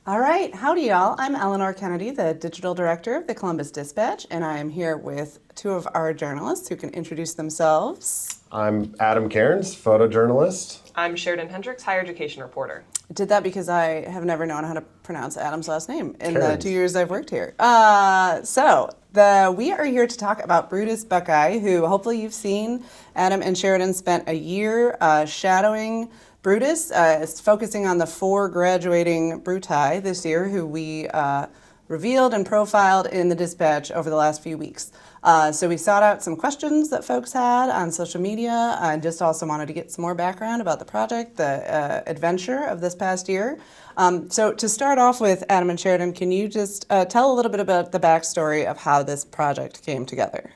All right, howdy y'all. I'm Eleanor Kennedy, the digital director of the Columbus Dispatch, and I am here with two of our journalists who can introduce themselves. I'm Adam Cairns, photojournalist. I'm Sheridan Hendrix, higher education reporter. I did that because I have never known how to pronounce Adam's last name in Cairns. the 2 years I've worked here. We are here to talk about Brutus Buckeye, who hopefully you've seen. Adam and Sheridan spent a year shadowing Brutus, focusing on the 4 graduating Bruti this year, who we revealed and profiled in the Dispatch over the last few weeks. So we sought out some questions that folks had on social media and just also wanted to get some more background about the project, the adventure of this past year. So to start off with, Adam and Sheridan, can you just tell a little bit about the backstory of how this project came together?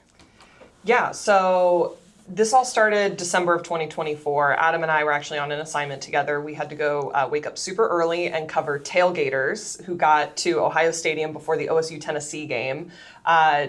Yeah, so this all started December of 2024. Adam and I were actually on an assignment together. We had to go wake up super early and cover tailgaters who got to Ohio Stadium before the OSU-Tennessee game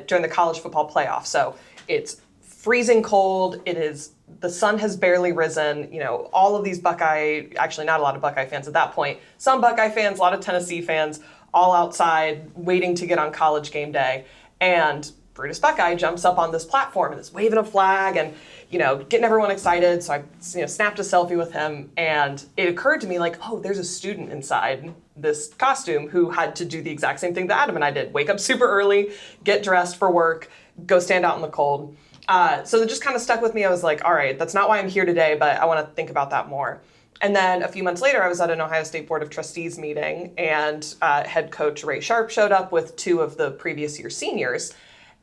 during the college football playoff. So it's freezing cold. The sun has barely risen. You know, all of these Buckeye, actually not a lot of Buckeye fans at that point, some Buckeye fans, a lot of Tennessee fans, all outside waiting to get on college game day. And Brutus Buckeye jumps up on this platform and is waving a flag and, getting everyone excited. So I, snapped a selfie with him, and it occurred to me there's a student inside this costume who had to do the exact same thing that Adam and I did. Wake up super early, get dressed for work, go stand out in the cold. So it just kind of stuck with me. I was like, all right, that's not why I'm here today, but I want to think about that more. And then a few months later, I was at an Ohio State Board of Trustees meeting, and head coach Ray Sharp showed up with 2 of the previous year's seniors.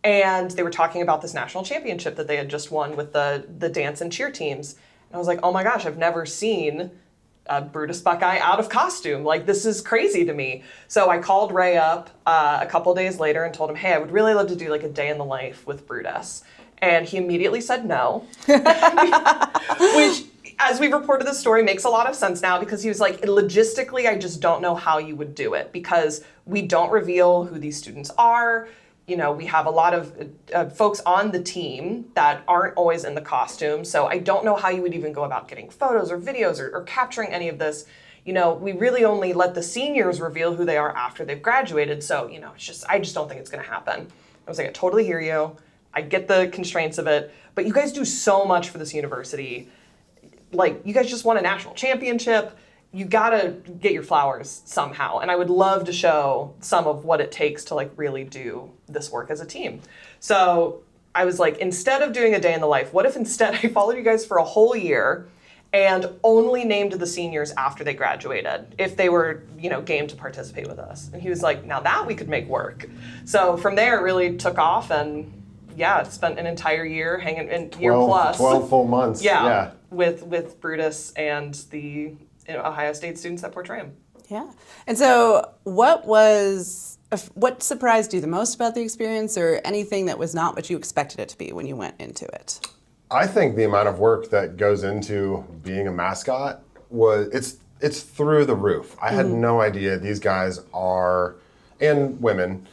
And they were talking about this national championship that they had just won with the dance and cheer teams. And I was like, oh my gosh, I've never seen a Brutus Buckeye out of costume. This is crazy to me. So I called Ray up a couple days later and told him, hey, I would really love to do a day in the life with Brutus. And he immediately said no, which, as we've reported the story, makes a lot of sense now, because he was like, logistically, I just don't know how you would do it, because we don't reveal who these students are. We have a lot of folks on the team that aren't always in the costume, so I don't know how you would even go about getting photos or videos or capturing any of this. We really only let the seniors reveal who they are after they've graduated, so, I just don't think it's going to happen. I was like, I totally hear you. I get the constraints of it, but you guys do so much for this university. You guys just won a national championship. You gotta get your flowers somehow. And I would love to show some of what it takes to really do this work as a team. So I was like, instead of doing a day in the life, what if instead I followed you guys for a whole year and only named the seniors after they graduated, if they were, game to participate with us? And he was like, now that we could make work. So from there, it really took off, and spent an entire year hanging in year plus. 12 full months. Yeah. With Brutus and the Ohio State students that portray him. Yeah. And so what surprised you the most about the experience, or anything that was not what you expected it to be when you went into it? I think the amount of work that goes into being a mascot it's through the roof. I had no idea these guys are, and women,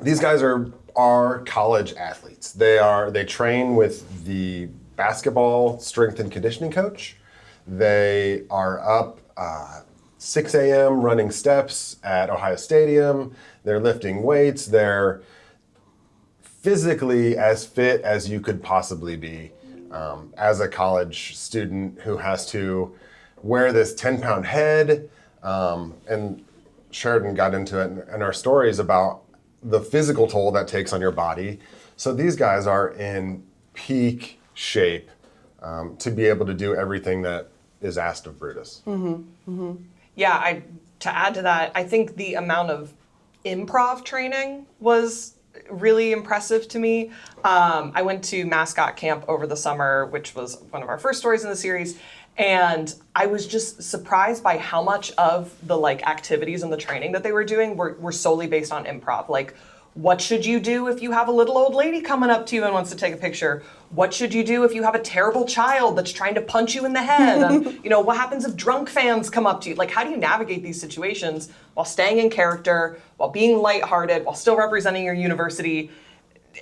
these guys are college athletes. They train with the basketball strength and conditioning coach. They are up 6 a.m. running steps at Ohio Stadium. They're lifting weights. They're physically as fit as you could possibly be as a college student who has to wear this 10-pound head. And Sheridan got into it in our stories about the physical toll that takes on your body. So these guys are in peak shape to be able to do everything that is asked of Brutus. Mm-hmm. Mm-hmm. Yeah, to add to that, I think the amount of improv training was really impressive to me. I went to mascot camp over the summer, which was one of our first stories in the series, and I was just surprised by how much of the activities and the training that they were doing were solely based on improv. What should you do if you have a little old lady coming up to you and wants to take a picture? What should you do if you have a terrible child that's trying to punch you in the head? And, what happens if drunk fans come up to you? How do you navigate these situations while staying in character, while being lighthearted, while still representing your university,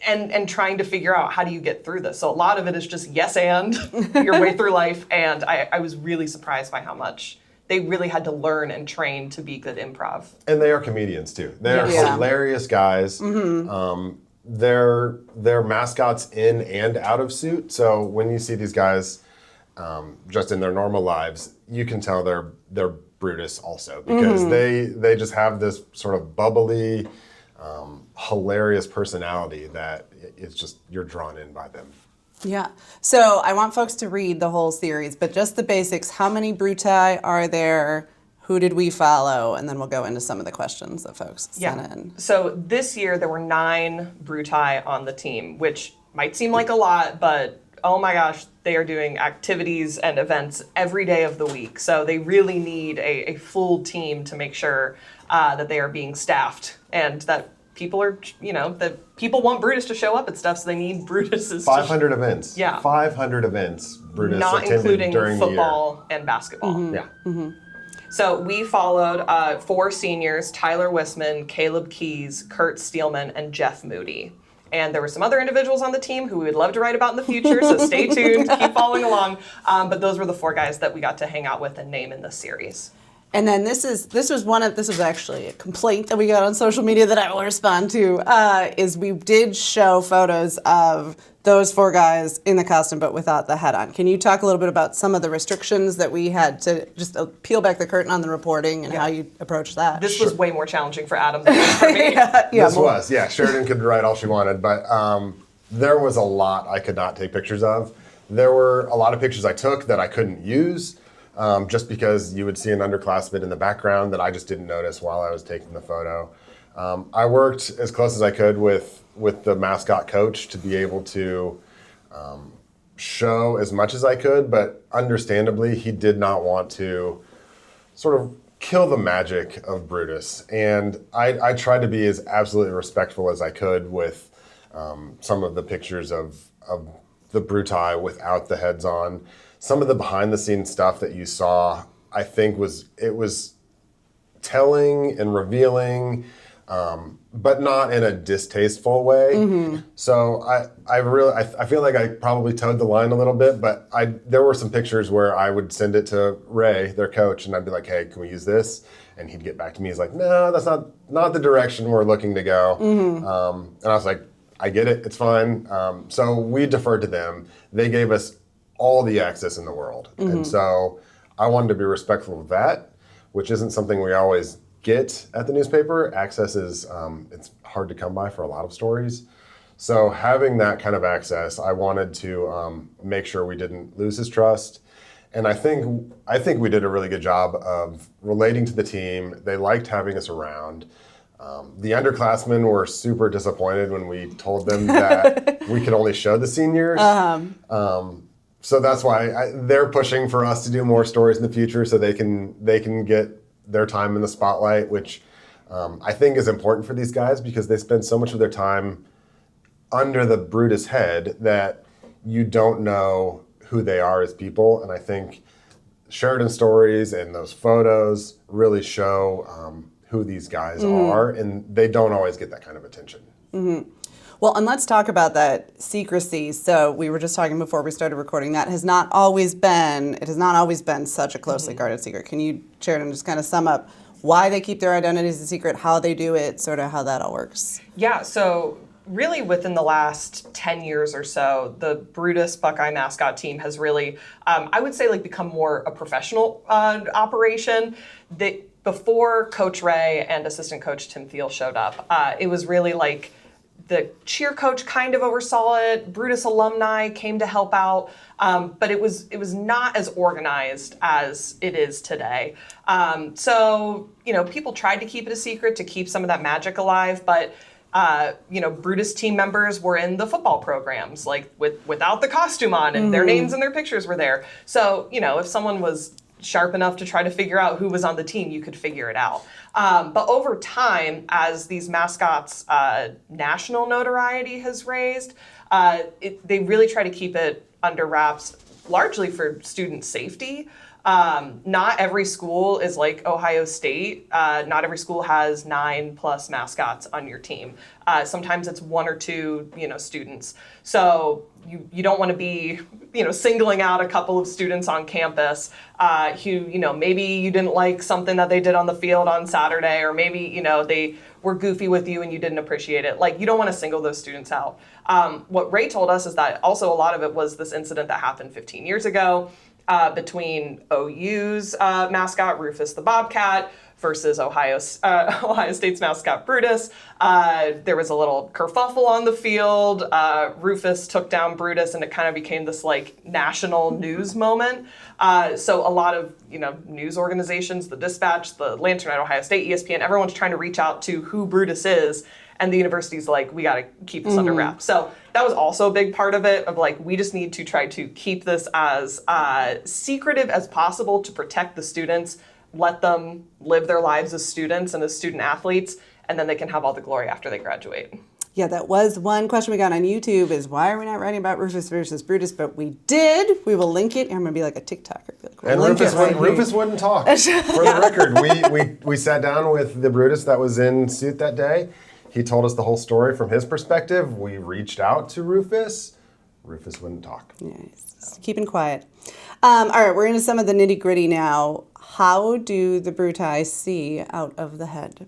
and trying to figure out how do you get through this? So a lot of it is just yes and your way through life. And I was really surprised by how much they really had to learn and train to be good improv. And they are comedians too. They're Yeah. hilarious guys. They're mascots in and out of suit. So when you see these guys just in their normal lives, you can tell they're Brutus also, because they just have this sort of bubbly, hilarious personality that it's just, you're drawn in by them. Yeah. So I want folks to read the whole series, but just the basics. How many Bruti are there? Who did we follow? And then we'll go into some of the questions that folks sent in. So this year there were 9 Bruti on the team, which might seem like a lot, but oh my gosh, they are doing activities and events every day of the week. So they really need a full team to make sure that they are being staffed and that people are, that people want Brutus to show up and stuff, so they need Brutus's 500 events. Yeah. 500 events Brutus not attended including during football and basketball. the year. Yeah. So we followed 4 seniors, Tyler Wisman, Caleb Keys, Kurt Steelman, and Jeff Moody. And there were some other individuals on the team who we would love to write about in the future, so stay tuned, keep following along. But those were the 4 guys that we got to hang out with and name in this series. And then this was actually a complaint that we got on social media that I will respond to, is we did show photos of those 4 guys in the costume but without the head on. Can you talk a little bit about some of the restrictions that we had to just peel back the curtain on the reporting and how you approached that? This was way more challenging for Adam than it was for me. Sheridan could write all she wanted, but there was a lot I could not take pictures of. There were a lot of pictures I took that I couldn't use, just because you would see an underclassman in the background that I just didn't notice while I was taking the photo. I worked as close as I could with the mascot coach to be able to show as much as I could, but understandably, he did not want to sort of kill the magic of Brutus. And I tried to be as absolutely respectful as I could with some of the pictures of the Bruti without the heads on. Some of the behind-the-scenes stuff that you saw, I think was telling and revealing, but not in a distasteful way. So I feel like I probably towed the line a little bit, but there were some pictures where I would send it to Ray, their coach, and I'd be like, hey, can we use this? And he'd get back to me. He's like, no, that's not the direction we're looking to go. And I was like, I get it, it's fine. So we deferred to them. They gave us all the access in the world. And so I wanted to be respectful of that, which isn't something we always get at the newspaper. Access is, it's hard to come by for a lot of stories. So having that kind of access, I wanted to make sure we didn't lose his trust. And I think we did a really good job of relating to the team. They liked having us around. The underclassmen were super disappointed when we told them that we could only show the seniors. So that's why they're pushing for us to do more stories in the future so they can get their time in the spotlight, which I think is important for these guys because they spend so much of their time under the Brutus head that you don't know who they are as people. And I think Sheridan stories and those photos really show who these guys are, and they don't always get that kind of attention. Well, and let's talk about that secrecy. So we were just talking before we started recording that it has not always been such a closely guarded secret. Can you, Sheridan, just kind of sum up why they keep their identities a secret, how they do it, sort of how that all works? Yeah, so really within the last 10 years or so, the Brutus Buckeye mascot team has really, I would say, become more a professional operation. Before Coach Ray and assistant coach Tim Thiel showed up, it was really the cheer coach kind of oversaw it. Brutus alumni came to help out, but it was not as organized as it is today. So people tried to keep it a secret to keep some of that magic alive, but Brutus team members were in the football programs, without the costume on, and their names and their pictures were there. So if someone was sharp enough to try to figure out who was on the team, you could figure it out. But over time, as these mascots' national notoriety has raised, they really try to keep it under wraps, largely for student safety. Not every school is like Ohio State. Not every school has 9+ mascots on your team. Sometimes it's 1 or 2, students. So you don't want to be, singling out a couple of students on campus who, maybe you didn't like something that they did on the field on Saturday, or maybe, they were goofy with you and you didn't appreciate it. Like, you don't want to single those students out. What Ray told us is that also a lot of it was this incident that happened 15 years ago between OU's mascot, Rufus the Bobcat, versus Ohio State's mascot, Brutus. There was a little kerfuffle on the field. Rufus took down Brutus, and it kind of became this national news moment. So a lot of news organizations, the Dispatch, the Lantern at Ohio State, ESPN, everyone's trying to reach out to who Brutus is, and the university's like, we got to keep this under wraps. So that was also a big part of it, of we just need to try to keep this as secretive as possible to protect the students. Let them live their lives as students and as student athletes, and then they can have all the glory after they graduate. Yeah, that was one question we got on YouTube, is why are we not writing about Rufus versus Brutus? But we did. We will link it. I'm going to be like a TikToker. And Rufus wouldn't talk. For the record, we sat down with the Brutus that was in suit that day. He told us the whole story from his perspective. We reached out to Rufus. Rufus wouldn't talk. Nice. Keeping quiet. All right, we're into some of the nitty gritty now. How do the Bruti see out of the head?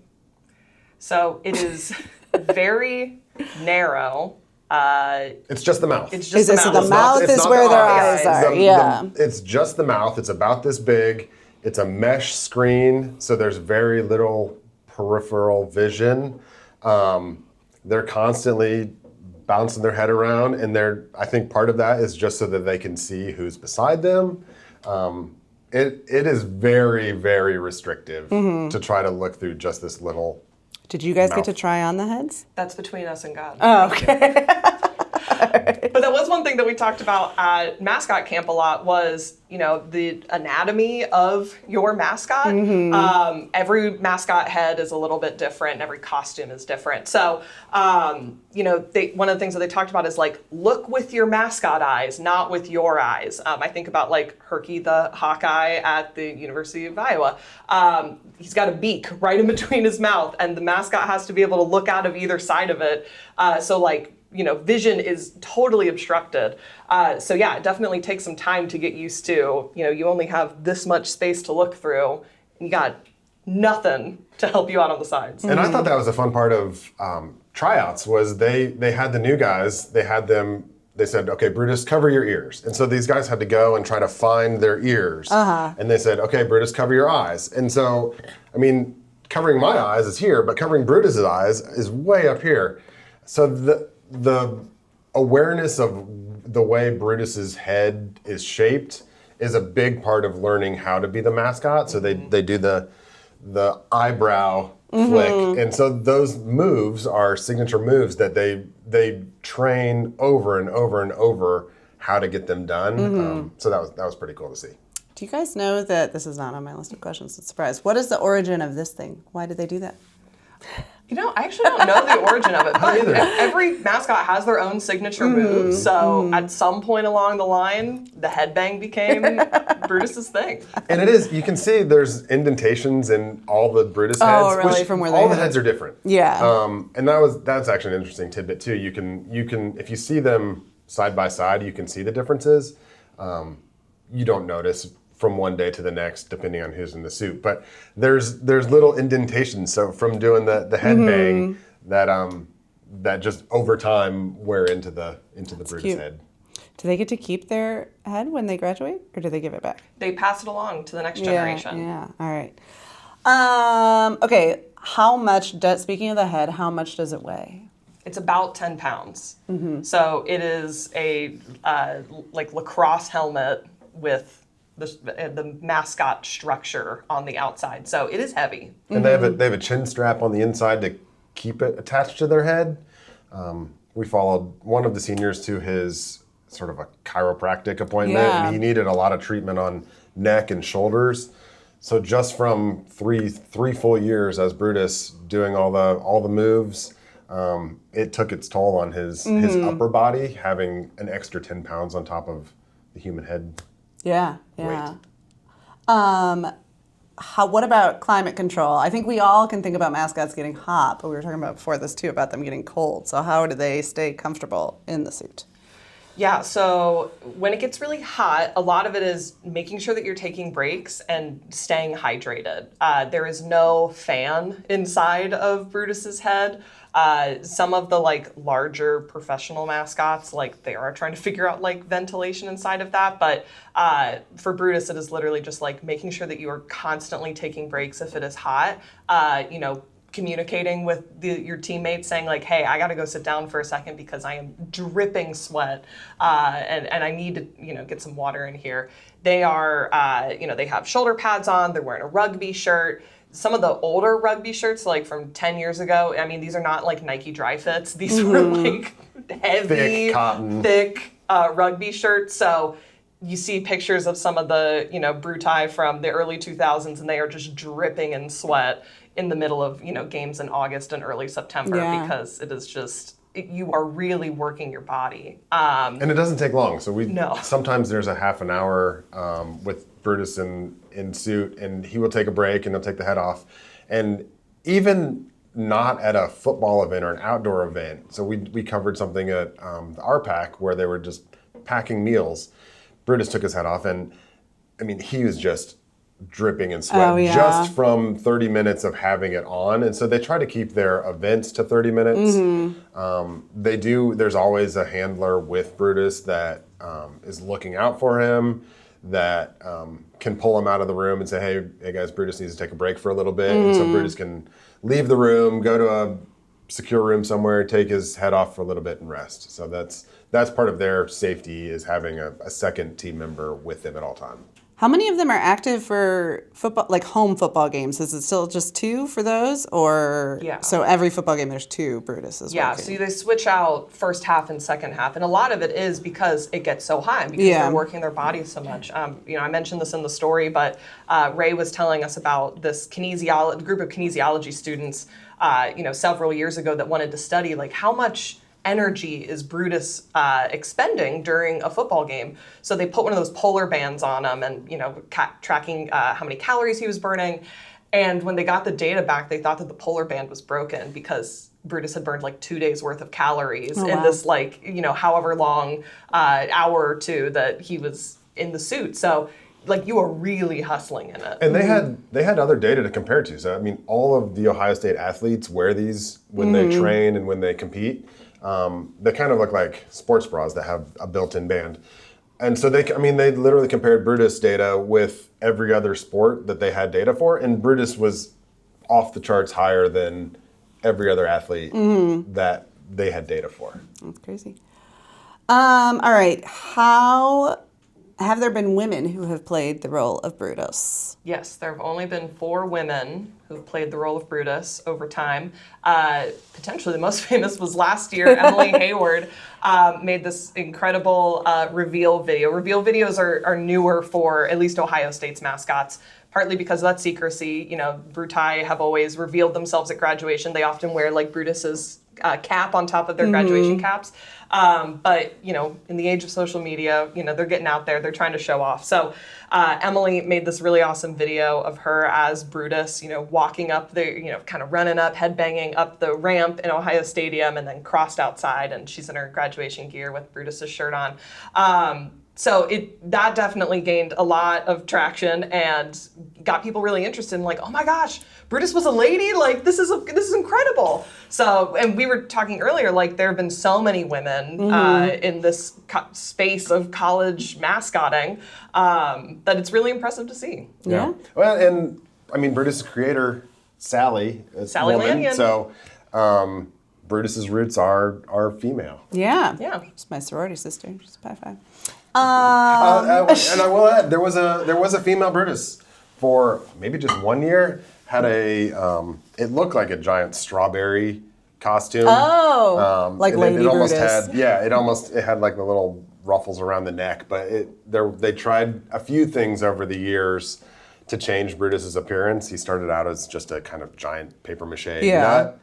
So it is very narrow. It's just the mouth. It's just the mouth. So the mouth is where their eyes are. Yeah. It's just the mouth. It's about this big. It's a mesh screen, so there's very little peripheral vision. They're constantly bouncing their head around, and I think part of that is just so that they can see who's beside them. It is very, very restrictive to try to look through just this little. Did you guys mouth. get to try on the heads? That's between us and God. Oh, okay. But that was one thing that we talked about at mascot camp a lot was, the anatomy of your mascot. Every mascot head is a little bit different, and every costume is different. So, one of the things that they talked about is look with your mascot eyes, not with your eyes. I think about Herky the Hawkeye at the University of Iowa. He's got a beak right in between his mouth, and the mascot has to be able to look out of either side of it. Vision is totally obstructed. So yeah, it definitely takes some time to get used to, you only have this much space to look through, and you got nothing to help you out on the sides. And I thought that was a fun part of tryouts was they had the new guys, they said, okay, Brutus, cover your ears. And so these guys had to go and try to find their ears. And they said, okay, Brutus, cover your eyes. And so, covering my eyes is here, but covering Brutus's eyes is way up here. So the awareness of the way Brutus's head is shaped is a big part of learning how to be the mascot. So they do the eyebrow flick, and so those moves are signature moves that they train over and over and over how to get them done. So that was pretty cool to see. Do you guys know that this is not on my list of questions? It's a surprise. What is the origin of this thing? Why did they do that? I actually don't know the origin of it, but every mascot has their own signature move. So at some point along the line, the headbang became Brutus's thing. And it is, you can see there's indentations in all the Brutus heads. Oh, really? From where all the heads are different. Yeah. And that's actually an interesting tidbit too. You can if you see them side by side, you can see the differences. You don't notice from one day to the next, depending on who's in the suit. But there's little indentations. So from doing the head bang, that just over time wear into the Brutus cute. head. Do they get to keep their head when they graduate, or do they give it back? They pass it along to the next generation. Yeah. All right. Okay. How much? Speaking of the head, how much does it weigh? It's about 10 pounds. So it is a lacrosse helmet with the mascot structure on the outside. So it is heavy. And they have a chin strap on the inside to keep it attached to their head. We followed one of the seniors to his sort of a chiropractic appointment, and he needed a lot of treatment on neck and shoulders. So just from three full years as Brutus doing all the moves, it took its toll on his upper body, having an extra 10 pounds on top of the human head. Yeah. Weight. What about climate control? I think we all can think about mascots getting hot, but we were talking about before this too about them getting cold. So how do they stay comfortable in the suit? Yeah, so when it gets really hot, a lot of it is making sure that you're taking breaks and staying hydrated. There is no fan inside of Brutus's head. Some of the like larger professional mascots, like they are trying to figure out like ventilation inside of that. But for Brutus, it is literally just like making sure that you are constantly taking breaks if it is hot. Communicating with your teammates, saying like, "Hey, I got to go sit down for a second because I am dripping sweat, and I need to get some water in here." They are they have shoulder pads on. They're wearing a rugby shirt. Some of the older rugby shirts, like from 10 years ago, I mean, these are not like Nike dry fits. These were like heavy, thick cotton, rugby shirts. So you see pictures of some of the Brutai from the early 2000s, and they are just dripping in sweat in the middle of games in August and early September because it is just you are really working your body. And it doesn't take long. So No. sometimes there's a half an hour with Brutus in suit, and he will take a break and he'll take the head off. And even not at a football event or an outdoor event. So we covered something at the RPAC where they were just packing meals. Brutus took his head off, and I mean, he was just dripping in sweat just from 30 minutes of having it on. And so they try to keep their events to 30 minutes. There's always a handler with Brutus that is looking out for him, that can pull him out of the room and say, hey guys, Brutus needs to take a break for a little bit. And so Brutus can leave the room, go to a secure room somewhere, take his head off for a little bit and rest. So that's part of their safety, is having a second team member with them at all times. How many of them are active for football, like home football games? Is it still just 2 for those? Or so every football game there's 2 Brutuses working? So they switch out first half and second half. And a lot of it is because it gets so hot, because they're working their bodies so much. I mentioned this in the story, but Ray was telling us about this group of kinesiology students several years ago that wanted to study like how much energy is Brutus expending during a football game. So they put one of those polar bands on him and, tracking how many calories he was burning. And when they got the data back, they thought that the polar band was broken because Brutus had burned like 2 days worth of calories in this however long hour or two that he was in the suit. So like you are really hustling in it. And they had other data to compare to. So I mean, all of the Ohio State athletes wear these when they train and when they compete. They kind of look like sports bras that have a built-in band. And so they literally compared Brutus data with every other sport that they had data for, and Brutus was off the charts higher than every other athlete that they had data for. That's crazy. All right, how have there been women who have played the role of Brutus? Yes, there have only been 4 women who've played the role of Brutus over time. Potentially the most famous was last year. Emily Hayward made this incredible reveal video. Reveal videos are newer for at least Ohio State's mascots, partly because of that secrecy. Brutai have always revealed themselves at graduation. They often wear like Brutus's cap on top of their graduation caps. But in the age of social media, they're getting out there, they're trying to show off. So Emily made this really awesome video of her as Brutus, walking up the, kind of running up, headbanging up the ramp in Ohio Stadium, and then crossed outside, and she's in her graduation gear with Brutus's shirt on. So that definitely gained a lot of traction and got people really interested in like, oh my gosh, Brutus was a lady? Like this is incredible. So, and we were talking earlier, like there have been so many women in this space of college mascotting that it's really impressive to see. Yeah. Well, and I mean, Brutus's creator, Sally woman, Lanyon. So Brutus's roots are female. Yeah. Yeah. It's my sorority sister. Just high five. And I will add, there was a female Brutus for maybe just 1 year. Had it looked like a giant strawberry costume. Oh, like Lady Brutus. It had like the little ruffles around the neck. But they tried a few things over the years to change Brutus's appearance. He started out as just a kind of giant paper mache nut.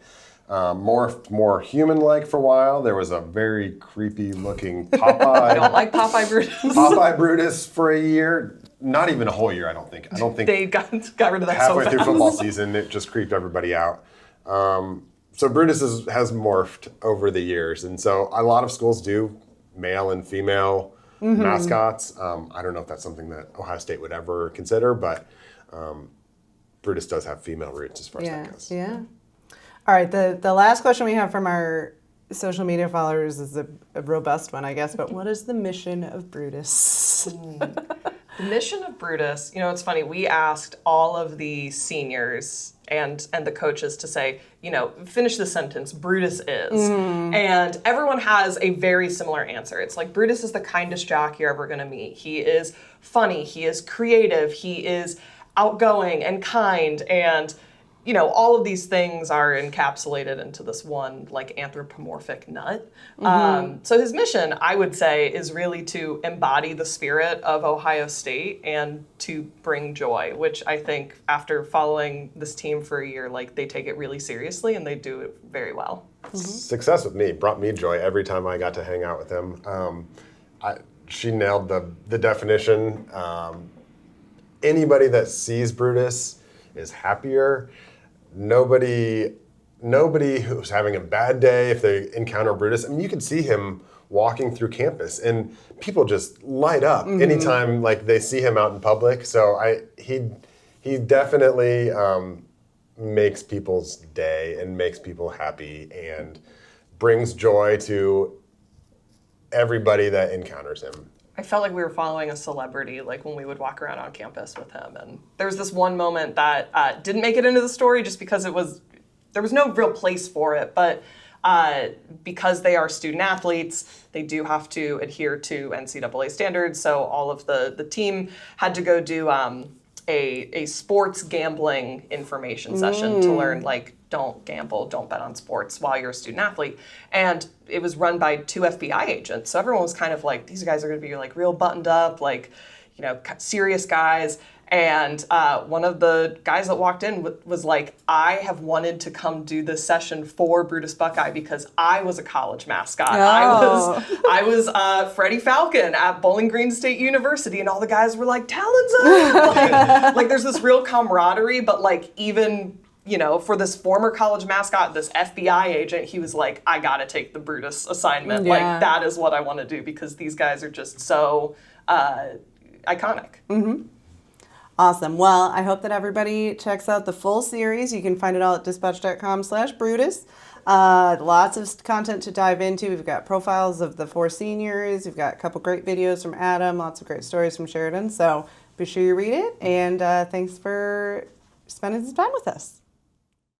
More human-like for a while. There was a very creepy-looking Popeye. I don't like Popeye Brutus. Popeye Brutus for a year. Not even a whole year, I don't think. They got rid of that so fast. Halfway through football season, it just creeped everybody out. So Brutus has morphed over the years, and so a lot of schools do male and female mascots. I don't know if that's something that Ohio State would ever consider, but Brutus does have female roots as far as that goes. Yeah. All right. The last question we have from our social media followers is a robust one, I guess. But what is the mission of Brutus? The mission of Brutus, it's funny, we asked all of the seniors and the coaches to say, finish the sentence, Brutus is. And everyone has a very similar answer. It's like, Brutus is the kindest jock you're ever gonna meet. He is funny, he is creative, he is outgoing and kind, and all of these things are encapsulated into this one like anthropomorphic nut. So his mission, I would say, is really to embody the spirit of Ohio State and to bring joy, which I think after following this team for a year, like they take it really seriously and they do it very well. Success with me brought me joy every time I got to hang out with him. She nailed the definition. Anybody that sees Brutus is happier. Nobody who's having a bad day, if they encounter Brutus, I mean, you can see him walking through campus, and people just light up anytime like they see him out in public. So he definitely makes people's day and makes people happy and brings joy to everybody that encounters him. I felt like we were following a celebrity, like when we would walk around on campus with him. And there was this one moment that didn't make it into the story just because there was no real place for it. But because they are student athletes, they do have to adhere to NCAA standards. So all of the team had to go do a sports gambling information session to learn, like, don't gamble, don't bet on sports while you're a student athlete. And it was run by 2 FBI agents. So everyone was kind of like, these guys are going to be like real buttoned up, like, serious guys. And one of the guys that walked in was like, I have wanted to come do this session for Brutus Buckeye because I was a college mascot. Oh. I was Freddie Falcon at Bowling Green State University, and all the guys were like, Talons up! like there's this real camaraderie, but like even for this former college mascot, this FBI agent, he was like, I gotta take the Brutus assignment. Yeah. Like, that is what I want to do because these guys are just so iconic. Awesome. Well, I hope that everybody checks out the full series. You can find it all at dispatch.com/Brutus. Lots of content to dive into. We've got profiles of the 4 seniors. We've got a couple great videos from Adam, lots of great stories from Sheridan. So be sure you read it. And thanks for spending some time with us.